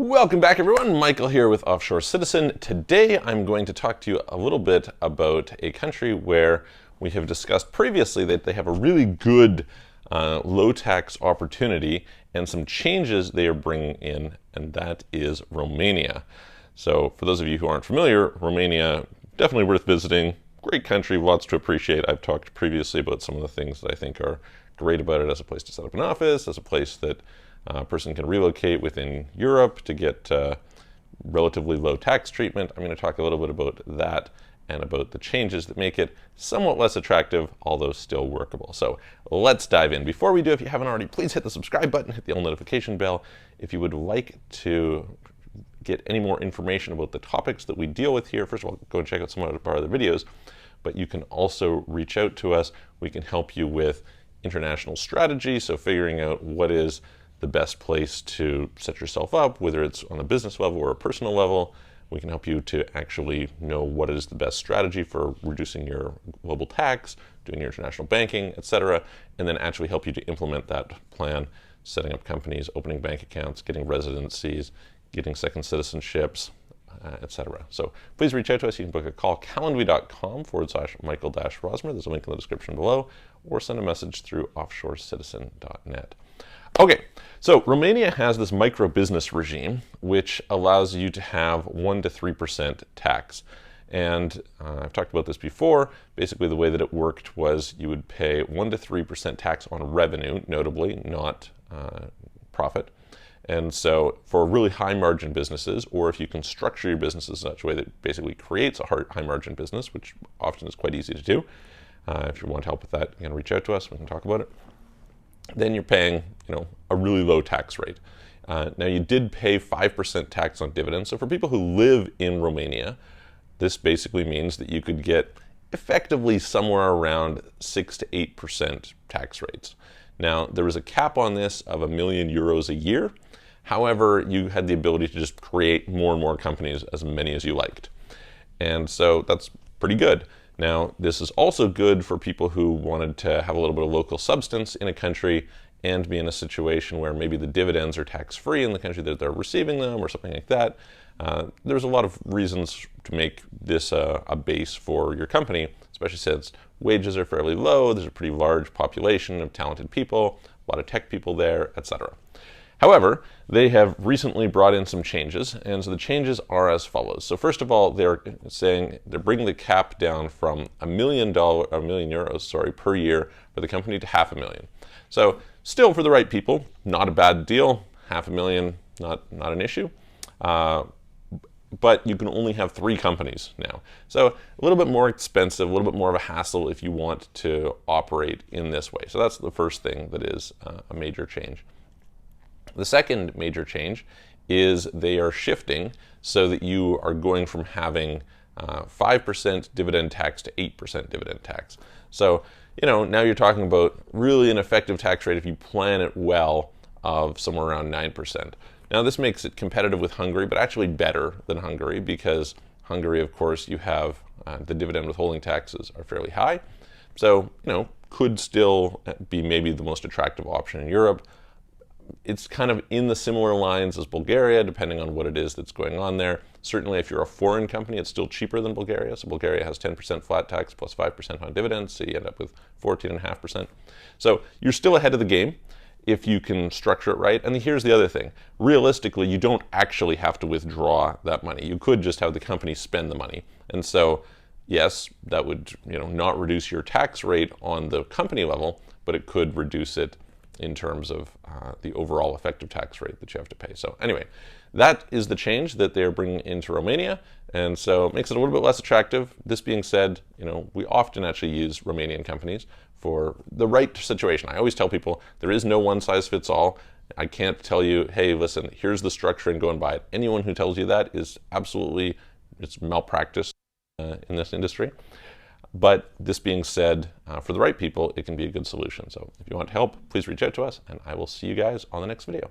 Welcome back, everyone. Michael here with Offshore Citizen. Today I'm going to talk to you a little bit about a country where we have discussed previously that they have a really good low tax opportunity and some changes they are bringing in, and that is Romania. So for those of you who aren't familiar, Romania, definitely worth visiting. Great country, lots to appreciate. I've talked previously about some of the things that I think are great about it as a place to set up an office, as a place that a person can relocate within Europe to get relatively low tax treatment. I'm going to talk a little bit about that and about the changes that make it somewhat less attractive, although still workable. So let's dive in. Before we do, if you haven't already, please hit the subscribe button, hit the all notification bell. If you would like to get any more information about the topics that we deal with here, first of all, go and check out some of our other videos, but you can also reach out to us. We can help you with international strategy, so figuring out what is the best place to set yourself up, whether it's on a business level or a personal level. We can help you to actually know what is the best strategy for reducing your global tax, doing your international banking, etc., and then actually help you to implement that plan, setting up companies, opening bank accounts, getting residencies, getting second citizenships, etc. So please reach out to us. You can book a call, calendly.com/Michael-Rosmer. There's a link in the description below, or send a message through offshorecitizen.net. Okay, so Romania has this micro business regime which allows you to have 1 to 3% tax. And I've talked about this before. Basically, the way that it worked was you would pay 1 to 3% tax on revenue, notably, not profit. And so for really high margin businesses, or if you can structure your business in such a way that basically creates a high margin business, which often is quite easy to do, if you want help with that, you can reach out to us. We can talk about it. Then you're paying, a really low tax rate. Now you did pay 5% tax on dividends. So for people who live in Romania, this basically means that you could get effectively somewhere around 6 to 8% tax rates. Now there was a cap on this of €1,000,000 a year. However, you had the ability to just create more and more companies, as many as you liked. And so that's pretty good. Now, this is also good for people who wanted to have a little bit of local substance in a country and be in a situation where maybe the dividends are tax-free in the country that they're receiving them or something like that. There's a lot of reasons to make this a base for your company, especially since wages are fairly low, there's a pretty large population of talented people, a lot of tech people there, etc. However, they have recently brought in some changes, and so the changes are as follows. So first of all, they're bringing the cap down from €1,000,000 per year for the company to $500,000. So still for the right people, not a bad deal. $500,000, not an issue. But you can only have 3 companies now. So a little bit more expensive, a little bit more of a hassle if you want to operate in this way. So that's the first thing that is a major change. The second major change is they are shifting so that you are going from having 5% dividend tax to 8% dividend tax. So, now you're talking about really an effective tax rate if you plan it well of somewhere around 9%. Now this makes it competitive with Hungary, but actually better than Hungary because Hungary, of course, you have the dividend withholding taxes are fairly high. So, could still be maybe the most attractive option in Europe. It's kind of in the similar lines as Bulgaria, depending on what it is that's going on there. Certainly, if you're a foreign company, it's still cheaper than Bulgaria. So Bulgaria has 10% flat tax plus 5% on dividends, so you end up with 14.5%. So you're still ahead of the game if you can structure it right. And here's the other thing. Realistically, you don't actually have to withdraw that money. You could just have the company spend the money. And so, yes, that would not reduce your tax rate on the company level, but it could reduce it in terms of the overall effective tax rate that you have to pay. So anyway, that is the change that they're bringing into Romania, and so it makes it a little bit less attractive. This being said, we often actually use Romanian companies for the right situation. I always tell people there is no one size fits all. I can't tell you, hey, listen, here's the structure and go and buy it. Anyone who tells you that is absolutely, it's malpractice in this industry. But this being said, for the right people, it can be a good solution. So if you want help, please reach out to us, and I will see you guys on the next video.